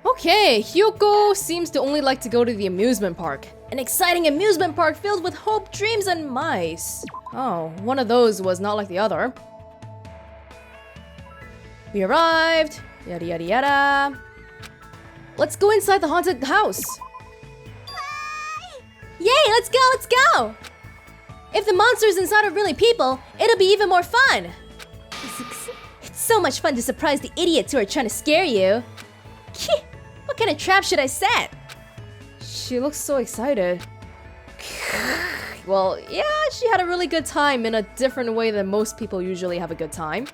Okay, Hiyoko seems to only like to go to the amusement park. An exciting amusement park filled with hope, dreams, and mice. Oh, one of those was not like the other. We arrived. Yada yada yada. Let's go inside the haunted house. Yay, let's go, let's go! If the monsters inside are really people, it'll be even more fun. It's so much fun to surprise the idiots who are trying to scare you. What kind of trap should I set? She looks so excited. Well, yeah, she had a really good time in a different way than most people usually have a good time.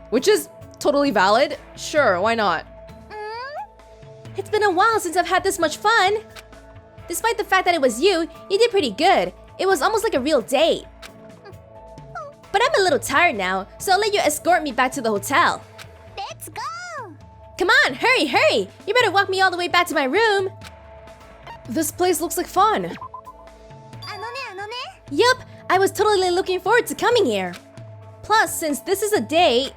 Which is totally valid. Sure, why not? It's been a while since I've had this much fun. Despite the fact that it was you did pretty good. It was almost like a real date. But I'm a little tired now, so I'll let you escort me back to the hotel. Let's go! Come on, hurry, hurry! You better walk me all the way back to my room. This place looks like fun. Yup, I was totally looking forward to coming here. Plus, since this is a date,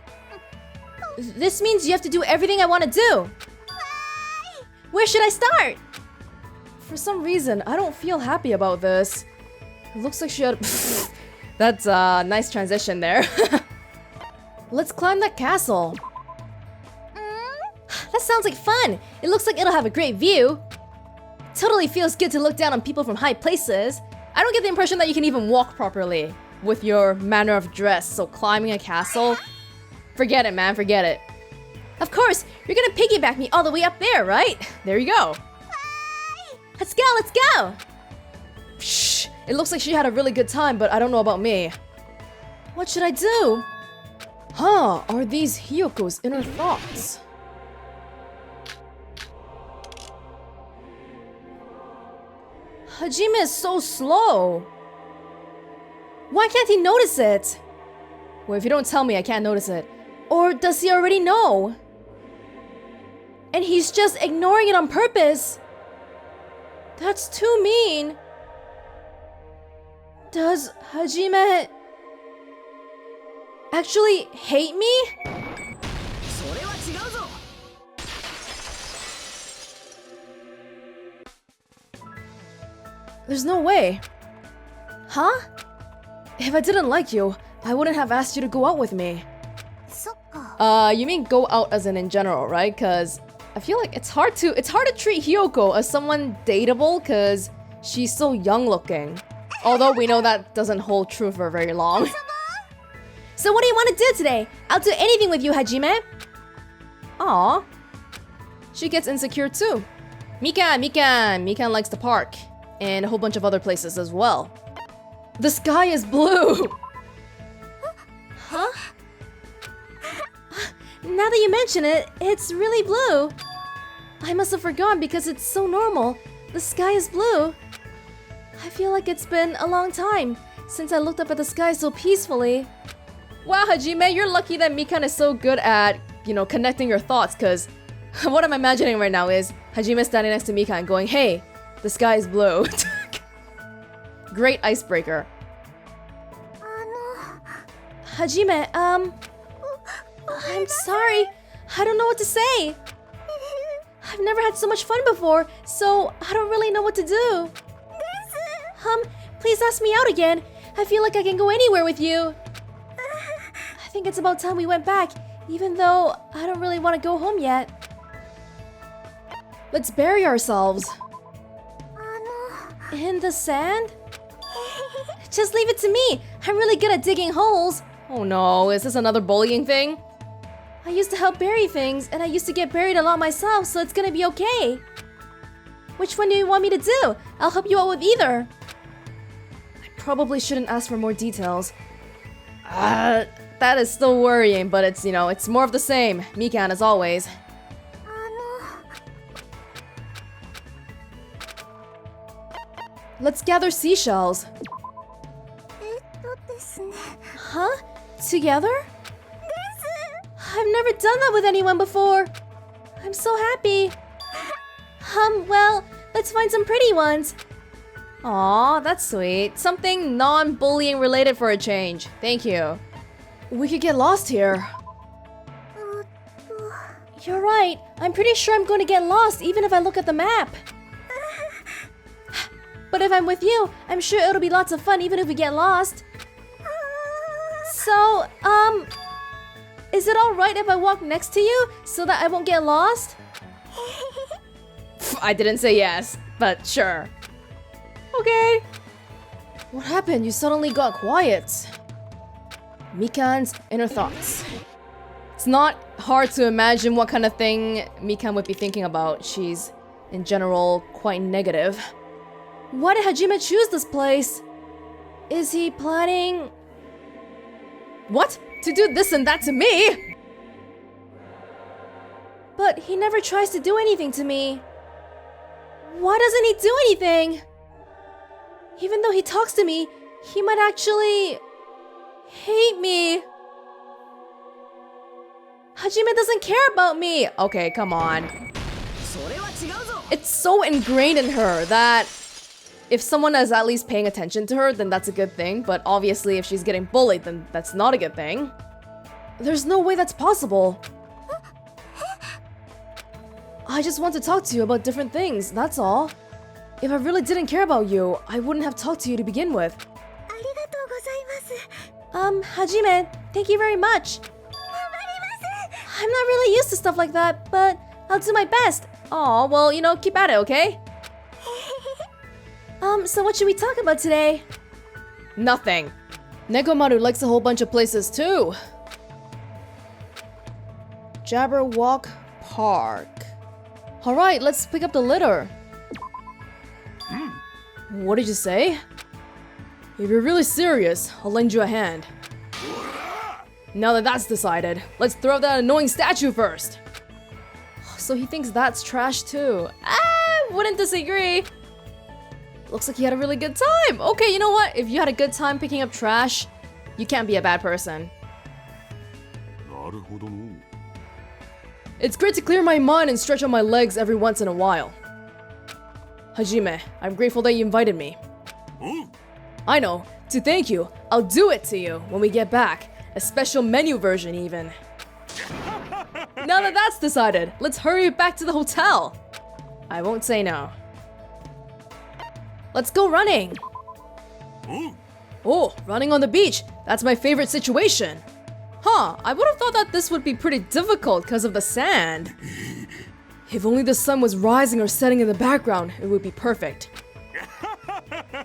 this means you have to do everything I want to do. Where should I start? For some reason, I don't feel happy about this. It looks like she had... That's a nice transition there. Let's climb that castle. That sounds like fun. It looks like it'll have a great view. Totally feels good to look down on people from high places. I don't get the impression that you can even walk properly with your manner of dress, so climbing a castle? Forget it, man, forget it. Of course, you're gonna piggyback me all the way up there, right? There you go. Let's go, let's go! Shh, it looks like she had a really good time, but I don't know about me. What should I do? Huh, are these Hiyoko's inner thoughts? Hajime is so slow. Why can't he notice it? Well, if you don't tell me, I can't notice it. Or does he already know? And he's just ignoring it on purpose. That's too mean. Does Hajime actually hate me? There's no way. Huh? If I didn't like you, I wouldn't have asked you to go out with me. You mean go out as in general, right? Cause I feel like it's hard to treat Hiyoko as someone dateable cause she's so young looking. Although we know that doesn't hold true for very long. So what do you want to do today? I'll do anything with you, Hajime. Aw. She gets insecure too. Mikan likes the park. And a whole bunch of other places as well. The sky is blue! Huh? Now that you mention it, it's really blue. I must have forgotten because it's so normal. The sky is blue. I feel like it's been a long time since I looked up at the sky so peacefully. Wow, Hajime, you're lucky that Mikan is so good at, connecting your thoughts, cause what I'm imagining right now is Hajime standing next to Mikan going, hey, the sky is blue. Great icebreaker. Hajime, I'm sorry. I don't know what to say. I've never had so much fun before, so I don't really know what to do. Please ask me out again. I feel like I can go anywhere with you. I think it's about time we went back, even though I don't really want to go home yet. Let's bury ourselves. In the sand? Just leave it to me. I'm really good at digging holes. Oh no, is this another bullying thing? I used to help bury things, and I used to get buried a lot myself, so it's gonna be okay. Which one do you want me to do? I'll help you out with either. I probably shouldn't ask for more details. That is still worrying, but it's, it's more of the same. Mikan as always. Let's gather seashells. Huh? Together? I've never done that with anyone before. I'm so happy. Well, let's find some pretty ones. Aw, that's sweet. Something non-bullying related for a change. Thank you. We could get lost here. You're right. I'm pretty sure I'm going to get lost even if I look at the map. But if I'm with you, I'm sure it'll be lots of fun even if we get lost. So, is it alright if I walk next to you so that I won't get lost? I didn't say yes, but sure. Okay. What happened? You suddenly got quiet. Mikan's inner thoughts. It's not hard to imagine what kind of thing Mikan would be thinking about. She's, in general, quite negative. Why did Hajime choose this place? Is he planning... What? To do this and that to me? But he never tries to do anything to me. Why doesn't he do anything? Even though he talks to me, he might actually... hate me. Hajime doesn't care about me. Okay, come on. It's so ingrained in her that if someone is at least paying attention to her, then that's a good thing. But obviously, if she's getting bullied, then that's not a good thing. There's no way that's possible. I just want to talk to you about different things, that's all. If I really didn't care about you, I wouldn't have talked to you to begin with. Hajime, thank you very much. I'm not really used to stuff like that, but I'll do my best. Aw, well, you know, keep at it, okay? So what should we talk about today? Nothing. Nekomaru likes a whole bunch of places too. Jabberwock Park. Alright, let's pick up the litter. What did you say? If you're really serious, I'll lend you a hand. Now that that's decided, let's throw out that annoying statue first. So he thinks that's trash too. Wouldn't disagree. Looks like he had a really good time. Okay, you know what? If you had a good time picking up trash, you can't be a bad person. It's great to clear my mind and stretch out my legs every once in a while. Hajime, I'm grateful that you invited me. I know. To thank you, I'll do it to you when we get back. A special menu version even. Now that that's decided, let's hurry back to the hotel. I won't say no. Let's go running. Oh, running on the beach. That's my favorite situation. Huh, I would have thought that this would be pretty difficult because of the sand. If only the sun was rising or setting in the background, it would be perfect.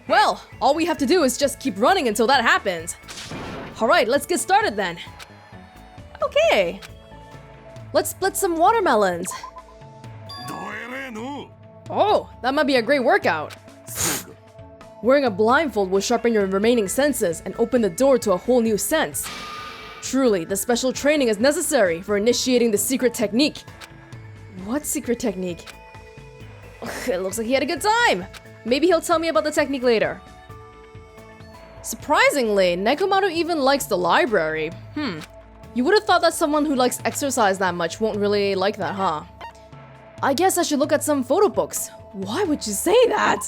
Well, all we have to do is just keep running until that happens. Alright, let's get started then. Okay. Let's split some watermelons. Oh, that might be a great workout. Wearing a blindfold will sharpen your remaining senses and open the door to a whole new sense. Truly, the special training is necessary for initiating the secret technique. What secret technique? It looks like he had a good time. Maybe he'll tell me about the technique later. Surprisingly, Nekomaru even likes the library. You would have thought that someone who likes exercise that much won't really like that, huh? I guess I should look at some photo books. Why would you say that?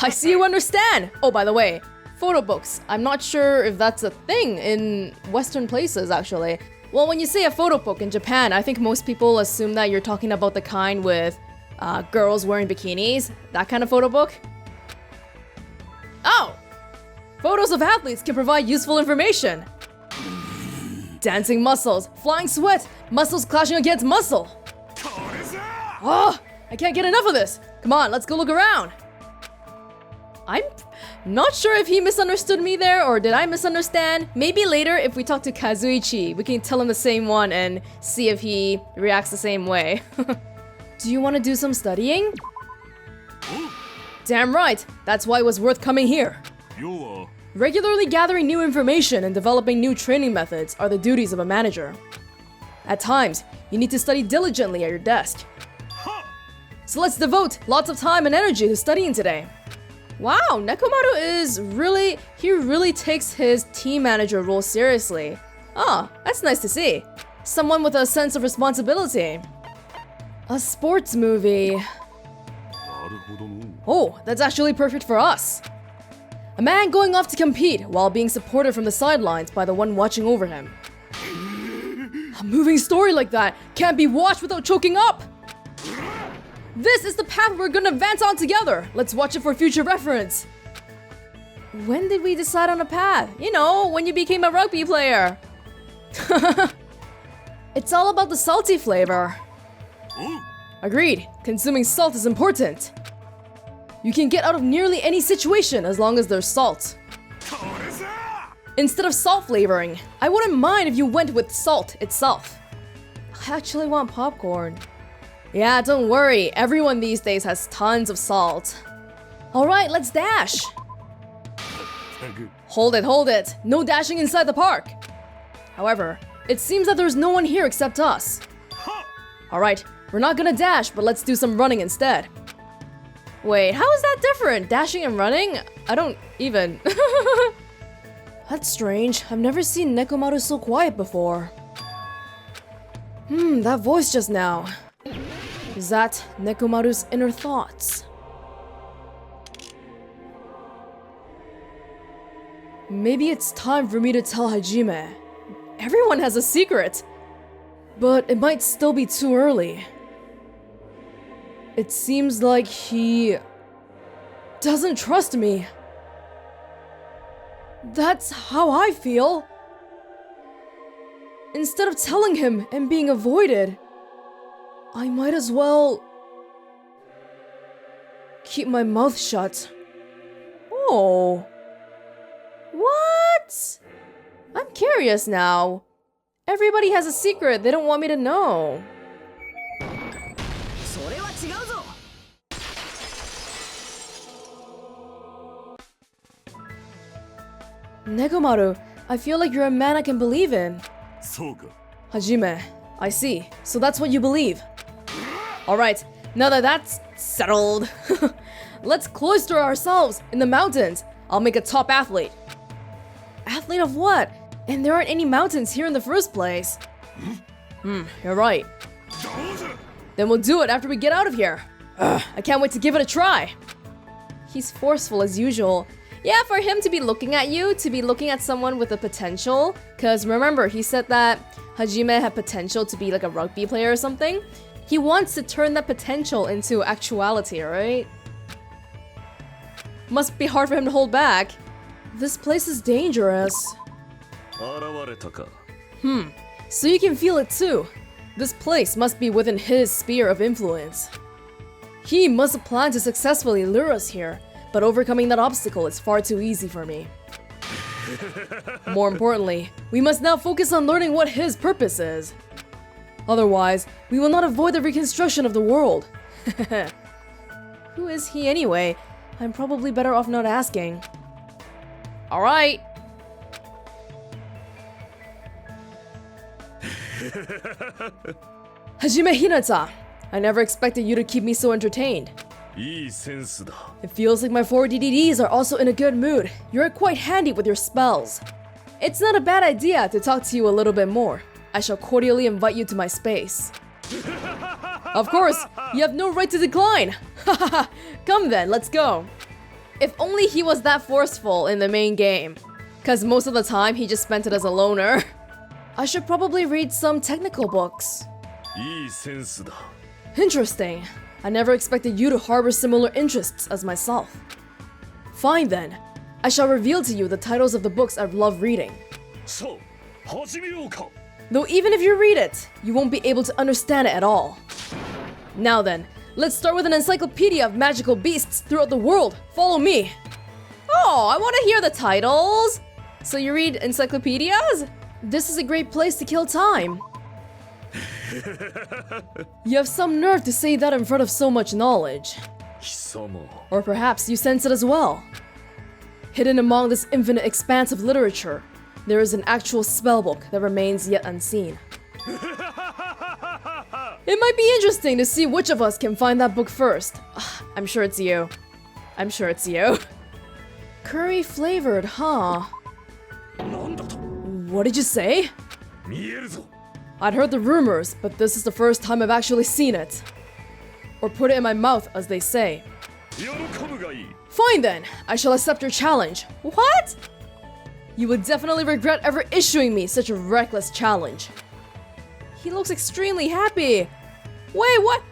I see you understand. Oh, by the way, photo books. I'm not sure if that's a thing in Western places, actually. Well, when you say a photo book in Japan, I think most people assume that you're talking about the kind with girls wearing bikinis. That kind of photo book. Oh! Photos of athletes can provide useful information. Dancing muscles, flying sweat, muscles clashing against muscle. Oh, I can't get enough of this. Come on, let's go look around. I'm not sure if he misunderstood me there or did I misunderstand. Maybe later if we talk to Kazuichi, we can tell him the same one and see if he reacts the same way. Do you want to do some studying? Damn right, that's why it was worth coming here. Regularly gathering new information and developing new training methods are the duties of a manager. At times, you need to study diligently at your desk. So let's devote lots of time and energy to studying today. Wow, Nekomaru he really takes his team manager role seriously. Oh, that's nice to see. Someone with a sense of responsibility. A sports movie. Oh, that's actually perfect for us. A man going off to compete while being supported from the sidelines by the one watching over him. A moving story like that can't be watched without choking up! This is the path we're gonna advance on together! Let's watch it for future reference! When did we decide on a path? You know, when you became a rugby player! It's all about the salty flavor. Agreed, consuming salt is important. You can get out of nearly any situation as long as there's salt. Instead of salt flavoring, I wouldn't mind if you went with salt itself. I actually want popcorn. Yeah, don't worry, everyone these days has tons of salt. Alright, let's dash! Hold it, no dashing inside the park! However, it seems that there's no one here except us. Alright, we're not gonna dash, but let's do some running instead. Wait, how is that different? Dashing and running? I don't even... That's strange. I've never seen Nekomaru so quiet before. That voice just now. Is that Nekomaru's inner thoughts? Maybe it's time for me to tell Hajime. Everyone has a secret. But it might still be too early. It seems like he... doesn't trust me. That's how I feel. Instead of telling him and being avoided, I might as well... keep my mouth shut. Oh. What? I'm curious now. Everybody has a secret they don't want me to know. Nekomaru, I feel like you're a man I can believe in. Hajime, I see. So that's what you believe. Alright, now that that's settled, let's cloister ourselves in the mountains. I'll make a top athlete. Athlete of what? And there aren't any mountains here in the first place. You're right. Then we'll do it after we get out of here. I can't wait to give it a try. He's forceful as usual. Yeah, for him to be looking at you, to be looking at someone with a potential. Cause remember, he said that Hajime had potential to be like a rugby player or something. He wants to turn that potential into actuality, right? Must be hard for him to hold back. This place is dangerous. So you can feel it too. This place must be within his sphere of influence. He must have planned to successfully lure us here, but overcoming that obstacle is far too easy for me. More importantly, we must now focus on learning what his purpose is. Otherwise, we will not avoid the reconstruction of the world. Who is he anyway? I'm probably better off not asking. Alright. Hajime Hinata, I never expected you to keep me so entertained. It feels like my 4 DDDs are also in a good mood. You're quite handy with your spells. It's not a bad idea to talk to you a little bit more. I shall cordially invite you to my space. Of course, you have no right to decline. Come then, let's go. If only he was that forceful in the main game. Cause most of the time he just spent it as a loner. I should probably read some technical books. Interesting. I never expected you to harbor similar interests as myself. Fine then. I shall reveal to you the titles of the books I love reading. Though even if you read it, you won't be able to understand it at all. Now then, let's start with an encyclopedia of magical beasts throughout the world. Follow me. Oh, I want to hear the titles. So you read encyclopedias? This is a great place to kill time. You have some nerve to say that in front of so much knowledge. Or perhaps you sense it as well. Hidden among this infinite expanse of literature, there is an actual spellbook that remains yet unseen. It might be interesting to see which of us can find that book first. I'm sure it's you. I'm sure it's you. Curry flavored, huh? What did you say? I'd heard the rumors, but this is the first time I've actually seen it. Or put it in my mouth, as they say. Fine then, I shall accept your challenge. What? You would definitely regret ever issuing me such a reckless challenge. He looks extremely happy. Wait, what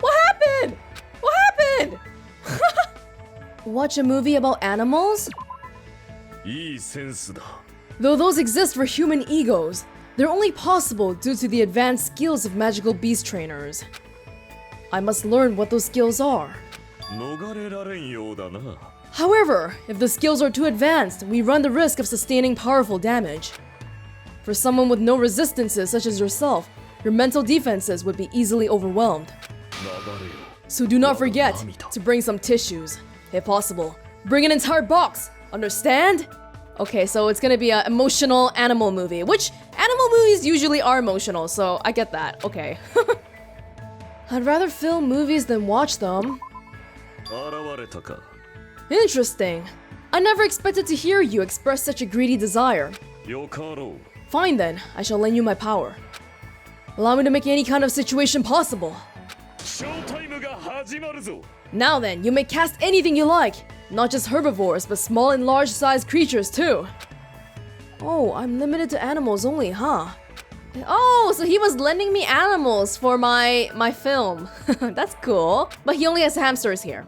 happened? What happened? Watch a movie about animals? Though those exist for human egos, they're only possible due to the advanced skills of magical beast trainers. I must learn what those skills are. However, if the skills are too advanced, we run the risk of sustaining powerful damage. For someone with no resistances such as yourself, your mental defenses would be easily overwhelmed. So do not forget to bring some tissues. If possible, bring an entire box, understand? Okay, so it's gonna be an emotional animal movie, which animal movies usually are emotional, so I get that, okay. I'd rather film movies than watch them. Interesting. I never expected to hear you express such a greedy desire. Fine then, I shall lend you my power. Allow me to make any kind of situation possible. Now then, you may cast anything you like. Not just herbivores, but small and large-sized creatures too. Oh, I'm limited to animals only, huh? Oh, so he was lending me animals for my film. That's cool. But he only has hamsters here.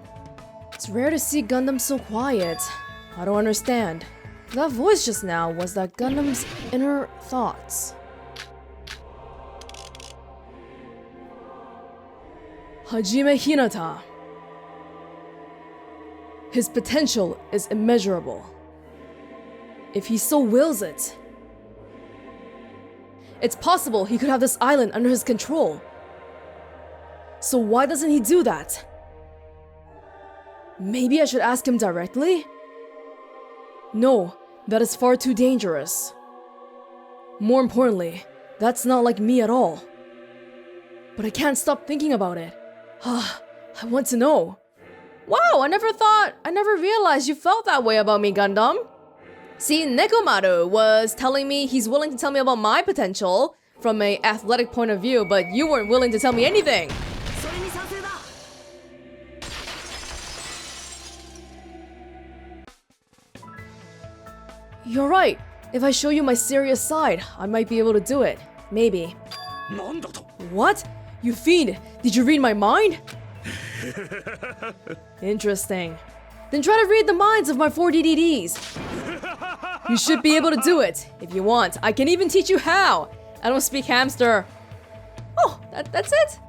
It's rare to see Gundam so quiet. I don't understand. That voice just now was that Gundam's inner thoughts. Hajime Hinata. His potential is immeasurable. If he so wills it, it's possible he could have this island under his control. So why doesn't he do that? Maybe I should ask him directly? No, that is far too dangerous. More importantly, that's not like me at all. But I can't stop thinking about it. I want to know. Wow, I never realized you felt that way about me, Gundam. See, Nekomaru was telling me he's willing to tell me about my potential from an athletic point of view, but you weren't willing to tell me anything. You're right. If I show you my serious side, I might be able to do it. Maybe. What? You fiend! Did you read my mind? Interesting. Then try to read the minds of my 4 DDDs. You should be able to do it. If you want, I can even teach you how. I don't speak hamster. Oh, that's it?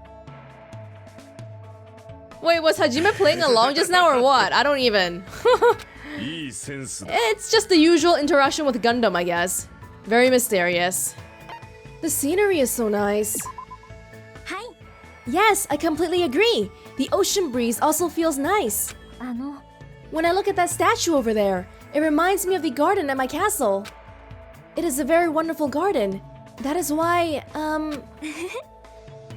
Wait, was Hajime playing along just now or what? I don't even. It's just the usual interaction with Gundam, I guess. Very mysterious. The scenery is so nice. Hi. Yes, I completely agree. The ocean breeze also feels nice. When I look at that statue over there, it reminds me of the garden at my castle. It is a very wonderful garden. That is why,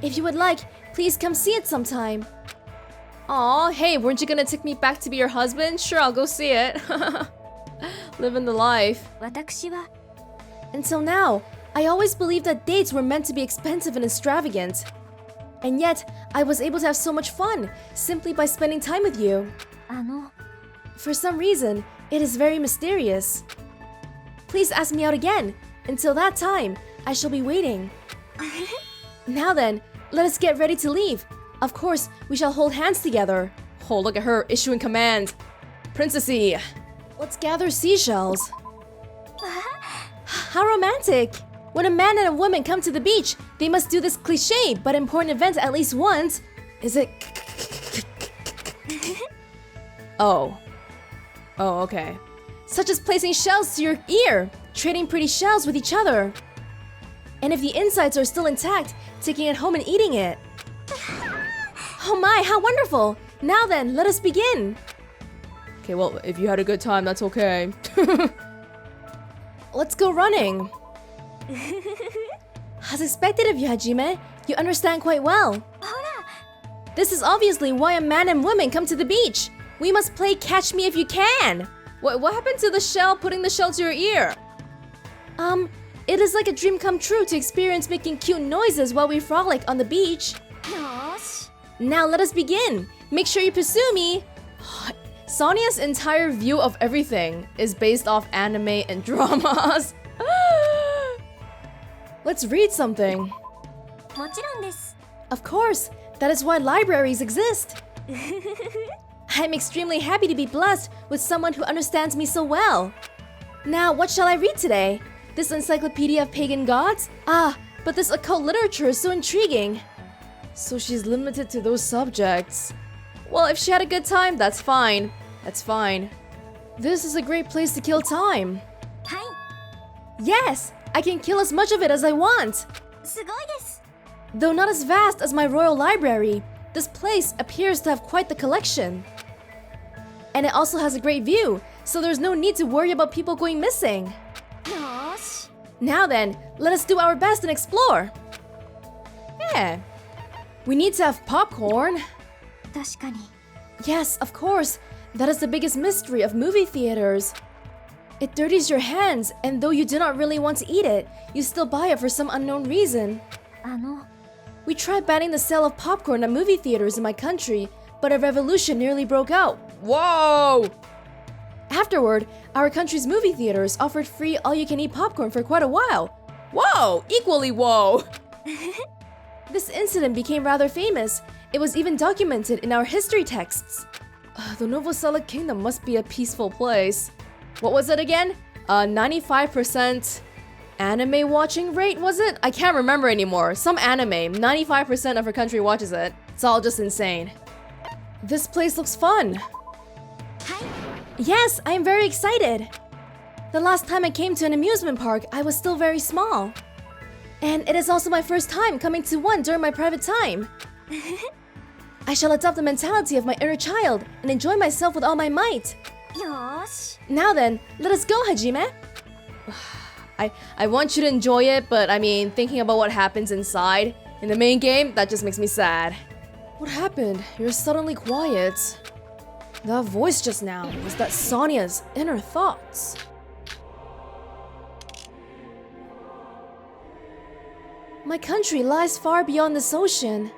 if you would like, please come see it sometime. Aw, hey, weren't you gonna take me back to be your husband? Sure, I'll go see it. Living the life. Until now, I always believed that dates were meant to be expensive and extravagant. And yet, I was able to have so much fun simply by spending time with you. For some reason, it is very mysterious. Please ask me out again. Until that time, I shall be waiting. Now then, let us get ready to leave. Of course, we shall hold hands together. Oh, look at her issuing command. Princessy, let's gather seashells. How romantic. When a man and a woman come to the beach, they must do this cliché but important event at least once. Is it? Oh, okay. Such as placing shells to your ear, trading pretty shells with each other. And if the insides are still intact, taking it home and eating it. Oh my, how wonderful! Now then, let us begin. Okay, well, if you had a good time, that's okay. Let's go running. As expected of you, Hajime, you understand quite well. This is obviously why a man and woman come to the beach. We must play catch me if you can. What happened to the shell, putting the shell to your ear? It is like a dream come true to experience making cute noises while we frolic on the beach. Now let us begin. Make sure you pursue me. Sonia's entire view of everything is based off anime and dramas. Let's read something. Of course, that is why libraries exist. I'm extremely happy to be blessed with someone who understands me so well. Now, what shall I read today? This encyclopedia of pagan gods? Ah, but this occult literature is so intriguing. So she's limited to those subjects. Well, if she had a good time, that's fine. That's fine. This is a great place to kill time. Yes, I can kill as much of it as I want. Though not as vast as my royal library, this place appears to have quite the collection. And it also has a great view, so there's no need to worry about people going missing. Now then, let us do our best and explore. Yeah. We need to have popcorn. Yes, of course. That is the biggest mystery of movie theaters. It dirties your hands, and though you do not really want to eat it, you still buy it for some unknown reason. We tried banning the sale of popcorn at movie theaters in my country, but a revolution nearly broke out. Whoa! Afterward, our country's movie theaters offered free all-you-can-eat popcorn for quite a while. Whoa! Equally whoa! This incident became rather famous. It was even documented in our history texts. The Novoselic Kingdom must be a peaceful place. What was it again? 95% anime watching rate, was it? I can't remember anymore. Some anime, 95% of her country watches it. It's all just insane. This place looks fun. Yes, I am very excited. The last time I came to an amusement park, I was still very small. And it is also my first time coming to one during my private time. I shall adopt the mentality of my inner child and enjoy myself with all my might. Now then, let us go, Hajime. I want you to enjoy it, but I mean, thinking about what happens inside, in the main game, that just makes me sad. What happened? You're suddenly quiet. That voice just now, was that Sonia's inner thoughts? My country lies far beyond this ocean.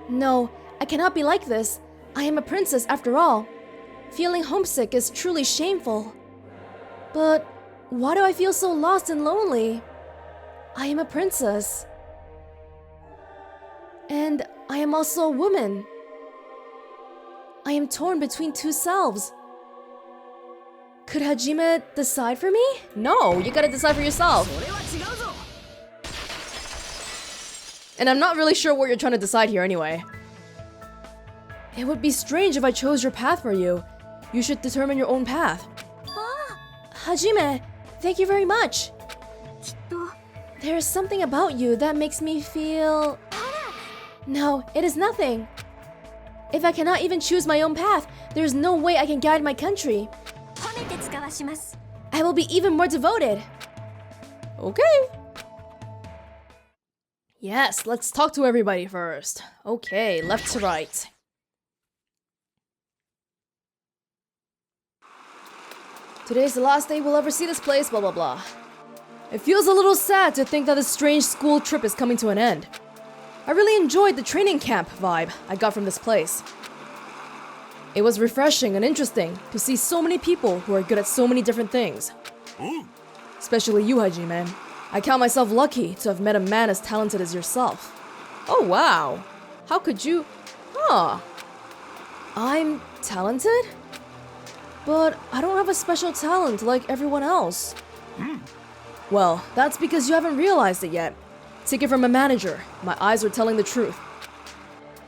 No, I cannot be like this. I am a princess after all. Feeling homesick is truly shameful. But why do I feel so lost and lonely? I am a princess. And I am also a woman. I am torn between two selves. Could Hajime decide for me? No, you gotta decide for yourself. And I'm not really sure what you're trying to decide here anyway. It would be strange if I chose your path for you. You should determine your own path. Hajime, thank you very much. There is something about you that makes me feel... No, it is nothing. If I cannot even choose my own path, there is no way I can guide my country. I will be even more devoted. Okay. Yes, let's talk to everybody first. Okay, left to right. Today's the last day we'll ever see this place, blah blah blah. It feels a little sad to think that this strange school trip is coming to an end. I really enjoyed the training camp vibe I got from this place. It was refreshing and interesting to see so many people who are good at so many different things. Especially you, Hajime. I count myself lucky to have met a man as talented as yourself. Oh wow, how could you... Huh. I'm talented? But I don't have a special talent like everyone else. Well, that's because you haven't realized it yet. Take it from a manager, my eyes are telling the truth.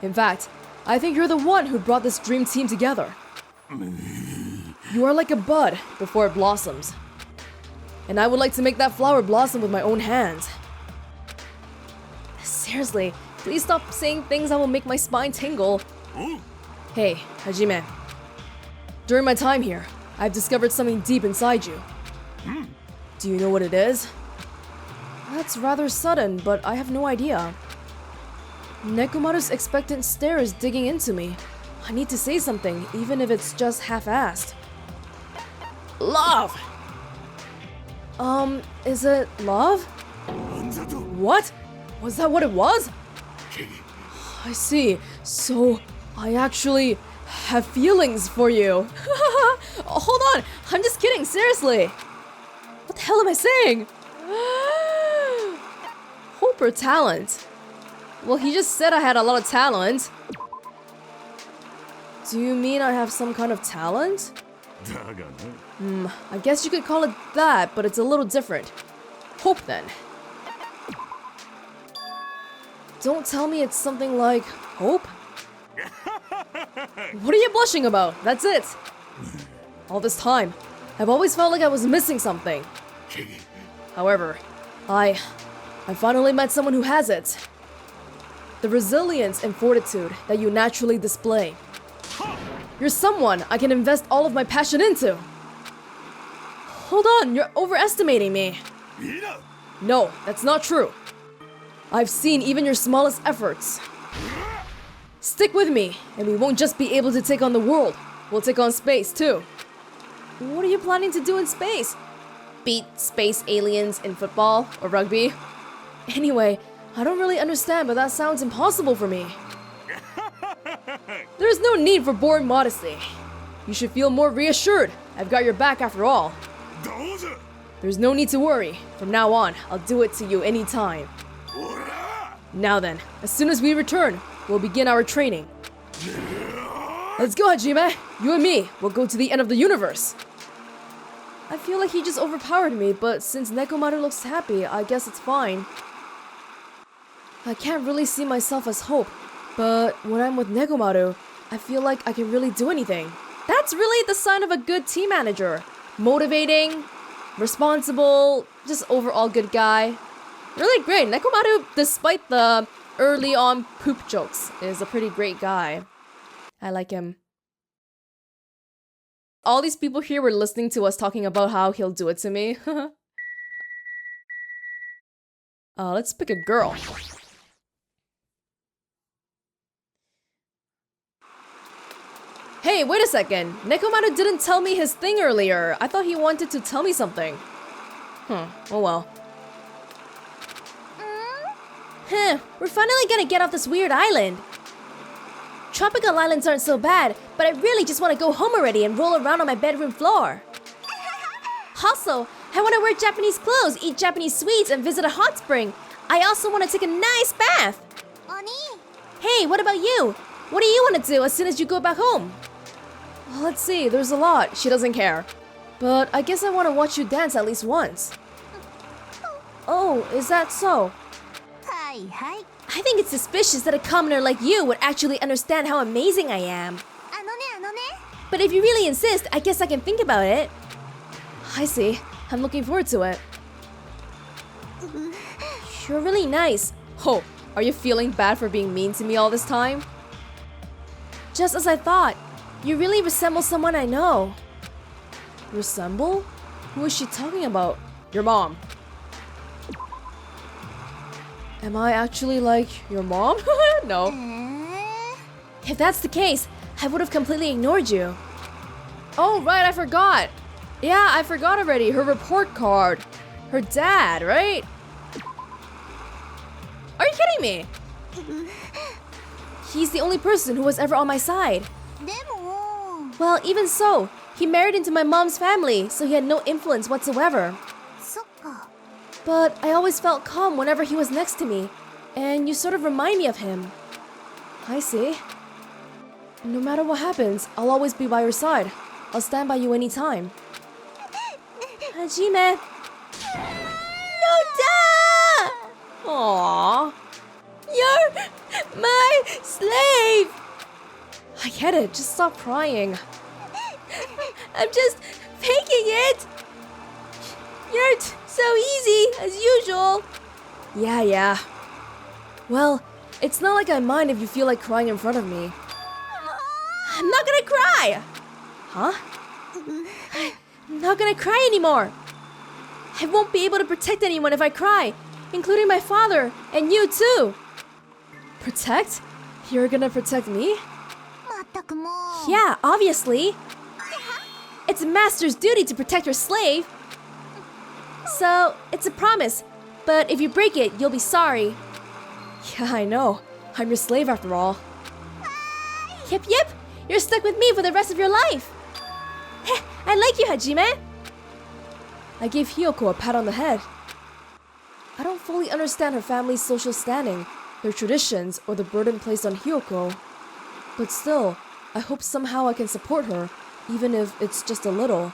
In fact, I think you're the one who brought this dream team together. You are like a bud before it blossoms. And I would like to make that flower blossom with my own hands. Seriously, please stop saying things that will make my spine tingle. Hey, Hajime. During my time here, I've discovered something deep inside you. Do you know what it is? That's rather sudden, but I have no idea. Nekomaru's expectant stare is digging into me. I need to say something, even if it's just half-assed. Love! Is it love? What? Was that what it was? I see. So, I actually have feelings for you. Hold on, I'm just kidding, seriously. What the hell am I saying? Hope or talent? Well, he just said I had a lot of talent. Do you mean I have some kind of talent? I guess you could call it that, but it's a little different. Hope then. Don't tell me it's something like hope? What are you blushing about? That's it. All this time, I've always felt like I was missing something. However, I finally met someone who has it. The resilience and fortitude that you naturally display. You're someone I can invest all of my passion into. Hold on, you're overestimating me. No, that's not true. I've seen even your smallest efforts. Stick with me, and we won't just be able to take on the world. We'll take on space, too. What are you planning to do in space? Beat space aliens in football or rugby? Anyway, I don't really understand, but that sounds impossible for me. There's no need for boring modesty. You should feel more reassured. I've got your back after all. There's no need to worry. From now on, I'll do it to you anytime. Now then, as soon as we return, we'll begin our training. Let's go, Hajime! You and me, we'll go to the end of the universe! I feel like he just overpowered me, but since Nekomaru looks happy, I guess it's fine. I can't really see myself as Hope, but when I'm with Nekomaru, I feel like I can really do anything. That's really the sign of a good team manager. Motivating, responsible, just overall good guy. Really great. Nekomaru, despite the early on poop jokes, is a pretty great guy. I like him. All these people here were listening to us talking about how he'll do it to me. Let's pick a girl. Hey, wait a second. Nekomaru didn't tell me his thing earlier. I thought he wanted to tell me something. Oh well. We're finally gonna get off this weird island. Tropical islands aren't so bad, but I really just want to go home already and roll around on my bedroom floor. Also, I want to wear Japanese clothes, eat Japanese sweets, and visit a hot spring. I also want to take a nice bath. Hey, what about you? What do you want to do as soon as you go back home? Well, let's see, there's a lot. She doesn't care. But I guess I want to watch you dance at least once. Oh, is that so? I think it's suspicious that a commoner like you would actually understand how amazing I am. But if you really insist, I guess I can think about it. I see. I'm looking forward to it. You're really nice. Oh, are you feeling bad for being mean to me all this time? Just as I thought. You really resemble someone I know. Resemble? Who is she talking about? Your mom. Am I actually like your mom? No. If that's the case, I would have completely ignored you. Oh, right, I forgot. Yeah, I forgot already. Her report card. Her dad, right? Are you kidding me? He's the only person who was ever on my side. Well, even so, he married into my mom's family, so he had no influence whatsoever. But I always felt calm whenever he was next to me, and you sort of remind me of him. I see. No matter what happens, I'll always be by your side. I'll stand by you anytime. Hajime! No-da! Aww. You're my slave! I get it, just stop crying. I'm just faking it! You're so easy, as usual. Yeah. Well, it's not like I mind if you feel like crying in front of me. I'm not gonna cry! Huh? I'm not gonna cry anymore. I won't be able to protect anyone if I cry, including my father, and you too. Protect? You're gonna protect me? Yeah, obviously. It's a master's duty to protect your slave. So, it's a promise, but if you break it, you'll be sorry. Yeah, I know. I'm your slave after all. Yep, you're stuck with me for the rest of your life. I like you, Hajime. I gave Hiyoko a pat on the head. I don't fully understand her family's social standing, their traditions, or the burden placed on Hiyoko. But still, I hope somehow I can support her, even if it's just a little.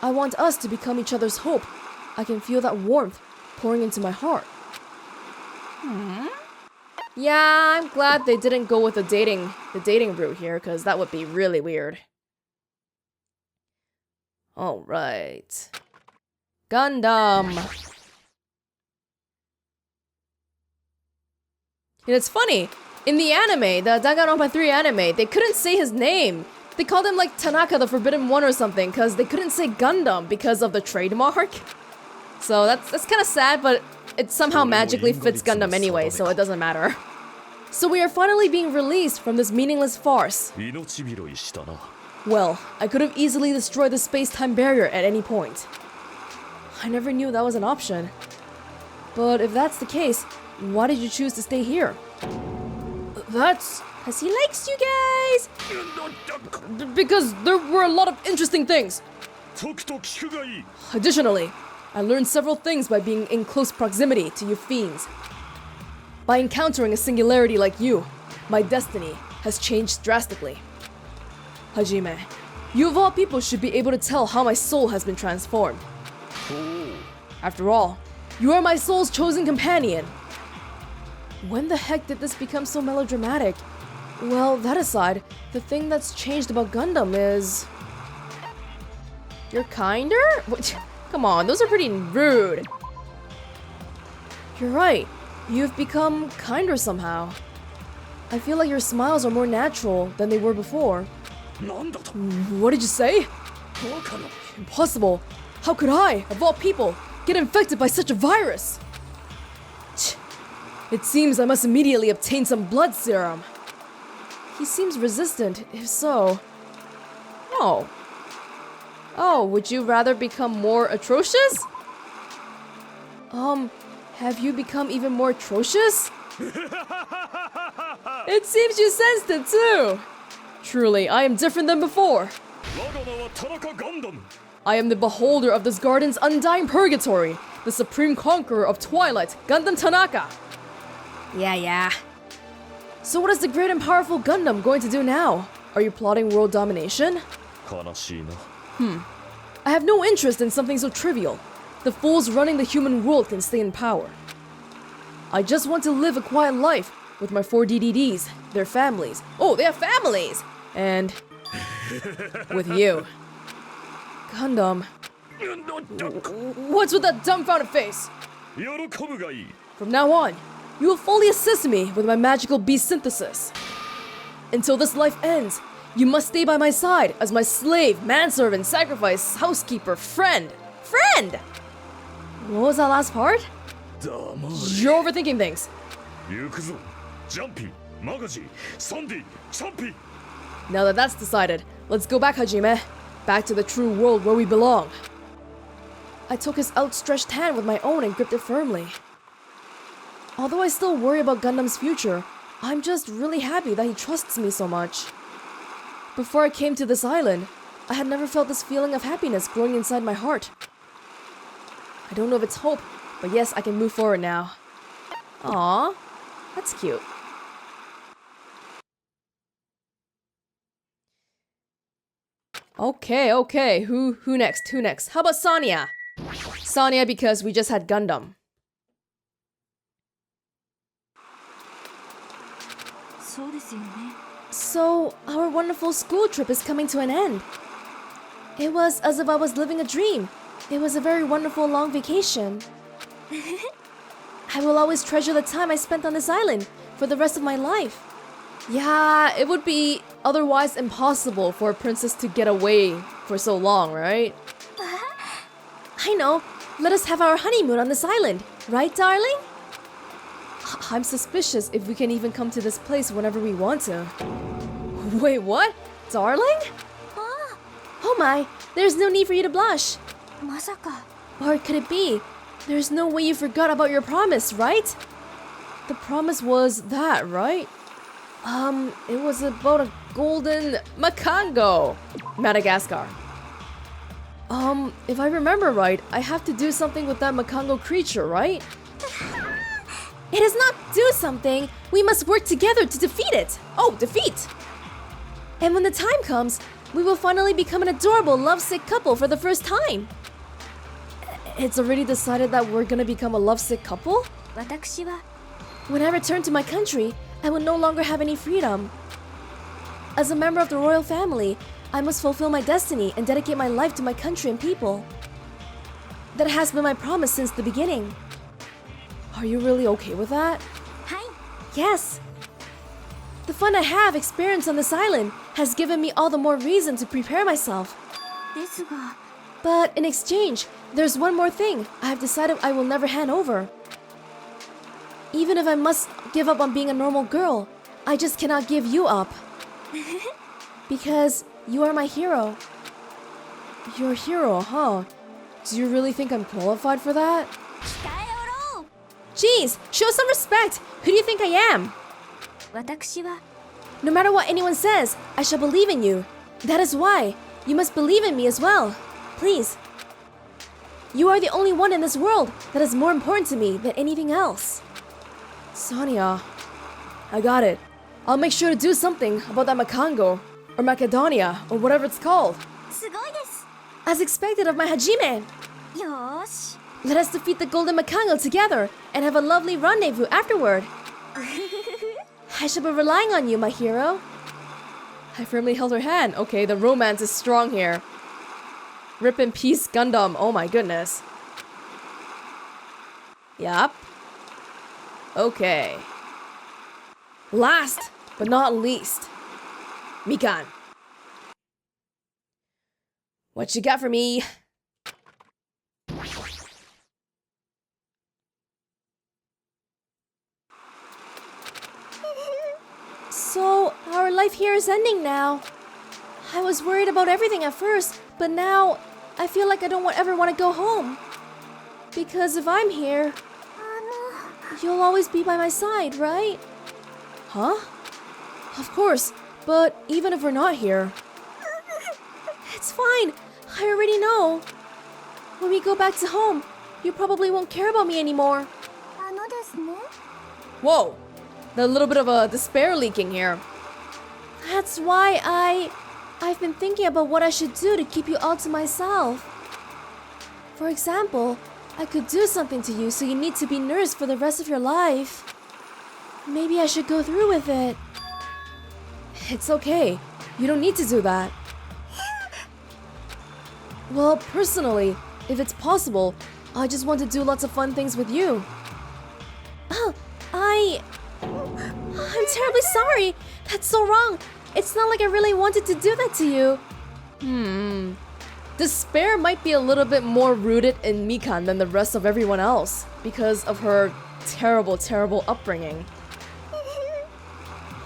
I want us to become each other's hope. I can feel that warmth pouring into my heart. Yeah, I'm glad they didn't go with the dating route here, because that would be really weird. Alright. Gundam! And it's funny, in the anime, the Danganronpa 3 anime, they couldn't say his name. They called him like Tanaka the Forbidden One or something, because they couldn't say Gundam because of the trademark. So that's kind of sad, but it somehow magically fits Gundam anyway, so it doesn't matter. So we are finally being released from this meaningless farce. Well, I could have easily destroyed the space-time barrier at any point. I never knew that was an option. But if that's the case, why did you choose to stay here? That's... because he likes you guys! Because there were a lot of interesting things. Additionally, I learned several things by being in close proximity to you fiends. By encountering a singularity like you, my destiny has changed drastically. Hajime, you of all people should be able to tell how my soul has been transformed. After all, you are my soul's chosen companion. When the heck did this become so melodramatic? Well, that aside, the thing that's changed about Gundam is... You're kinder? Come on, those are pretty rude. You're right. You've become kinder somehow. I feel like your smiles are more natural than they were before. What did you say? Impossible. How could I, of all people, get infected by such a virus? It seems I must immediately obtain some blood serum. He seems resistant, if so. Oh. Oh, would you rather become more atrocious? Have you become even more atrocious? It seems you sensed it too! Truly, I am different than before. I am the beholder of this garden's undying purgatory, the supreme conqueror of Twilight, Gundam Tanaka. Yeah. So what is the great and powerful Gundam going to do now? Are you plotting world domination? I have no interest in something so trivial. The fools running the human world can stay in power. I just want to live a quiet life with my 4 DDDs, their families. Oh, they have families! And... with you. Gundam. What's with that dumbfounded face? From now on, you will fully assist me with my magical beast synthesis. Until this life ends, you must stay by my side as my slave, manservant, sacrifice, housekeeper, friend. Friend! What was that last part? You're overthinking things. Now that that's decided, let's go back, Hajime. Back to the true world where we belong. I took his outstretched hand with my own and gripped it firmly. Although I still worry about Gundam's future, I'm just really happy that he trusts me so much. Before I came to this island, I had never felt this feeling of happiness growing inside my heart. I don't know if it's hope, but yes, I can move forward now. Aww, that's cute. Okay, who next? How about Sonia? Sonia, because we just had Gundam. So, our wonderful school trip is coming to an end. It was as if I was living a dream. It was a very wonderful long vacation. I will always treasure the time I spent on this island for the rest of my life. Yeah, it would be otherwise impossible for a princess to get away for so long, right? I know. Let us have our honeymoon on this island, right, darling? I'm suspicious if we can even come to this place whenever we want to. Wait, what? Darling? Oh my, there's no need for you to blush. Or could it be? There's no way you forgot about your promise, right? The promise was that, right? It was about a golden makango. Madagascar. If I remember right, I have to do something with that makango creature, right? It is not do something. We must work together to defeat it. Oh, defeat! And when the time comes, we will finally become an adorable, lovesick couple for the first time. It's already decided that we're gonna become a lovesick couple? When I return to my country, I will no longer have any freedom. As a member of the royal family, I must fulfill my destiny and dedicate my life to my country and people. That has been my promise since the beginning. Are you really okay with that? Yes. The fun I have experienced on this island has given me all the more reason to prepare myself. But in exchange, there's one more thing I have decided I will never hand over. Even if I must give up on being a normal girl, I just cannot give you up. Because you are my hero. Your hero, huh? Do you really think I'm qualified for that? Jeez, show some respect! Who do you think I am? No matter what anyone says, I shall believe in you. That is why you must believe in me as well. Please. You are the only one in this world that is more important to me than anything else. Sonia, I got it. I'll make sure to do something about that Makango, or Macedonia, or whatever it's called. As expected of my Hajime. Let us defeat the Golden Makango together and have a lovely rendezvous afterward. I shall be relying on you, my hero. I firmly held her hand. Okay, the romance is strong here. Rip in peace, Gundam. Oh my goodness. Yup. Okay. Last but not least, Mikan. What you got for me? So, our life here is ending now. I was worried about everything at first, but now I feel like I don't ever want to go home. Because if I'm here, you'll always be by my side, right? Huh? Of course, but even if we're not here... It's fine, I already know. When we go back to home, you probably won't care about me anymore. Whoa, a little bit of a despair leaking here. That's why I've been thinking about what I should do to keep you all to myself. For example, I could do something to you so you need to be nursed for the rest of your life. Maybe I should go through with it. It's okay. You don't need to do that. Well, personally, if it's possible, I just want to do lots of fun things with you. Oh, I'm terribly sorry. That's so wrong. It's not like I really wanted to do that to you. Despair might be a little bit more rooted in Mikan than the rest of everyone else because of her terrible, terrible upbringing.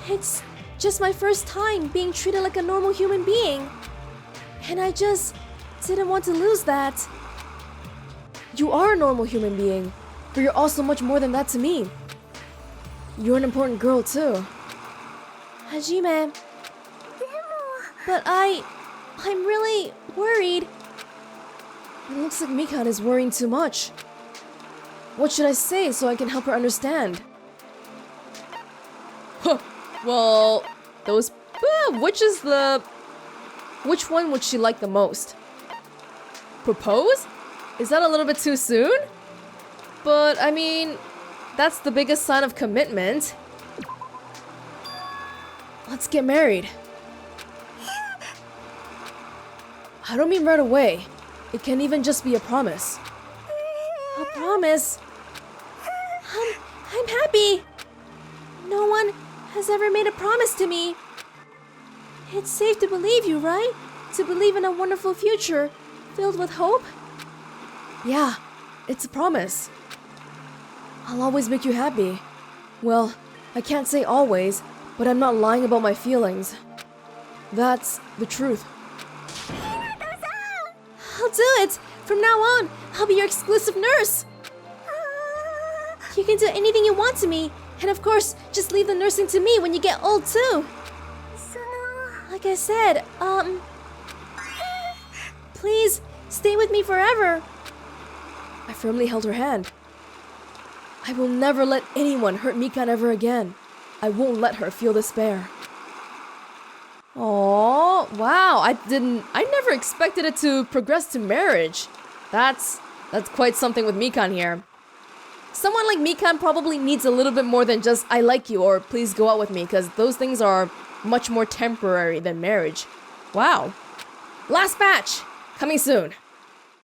It's just my first time being treated like a normal human being. And I just didn't want to lose that. You are a normal human being, but you're also much more than that to me. You're an important girl too. Hajime. But I'm really worried. It looks like Mikan is worrying too much. What should I say so I can help her understand? Huh. Well, which one would she like the most? Propose? Is that a little bit too soon? But, I mean, that's the biggest sign of commitment. Let's get married. I don't mean right away. It can even just be a promise. A promise? I'm happy. No one has ever made a promise to me. It's safe to believe you, right? To believe in a wonderful future filled with hope? Yeah, it's a promise. I'll always make you happy. Well, I can't say always, but I'm not lying about my feelings. That's the truth. I'll do it! From now on, I'll be your exclusive nurse! You can do anything you want to me, and of course, just leave the nursing to me when you get old too! Like I said, please, stay with me forever! I firmly held her hand. I will never let anyone hurt Mikan ever again. I won't let her feel despair. Oh, wow, I never expected it to progress to marriage. That's quite something with Mikan here. Someone like Mikan probably needs a little bit more than just I like you or please go out with me, because those things are much more temporary than marriage. Wow. Last batch, coming soon.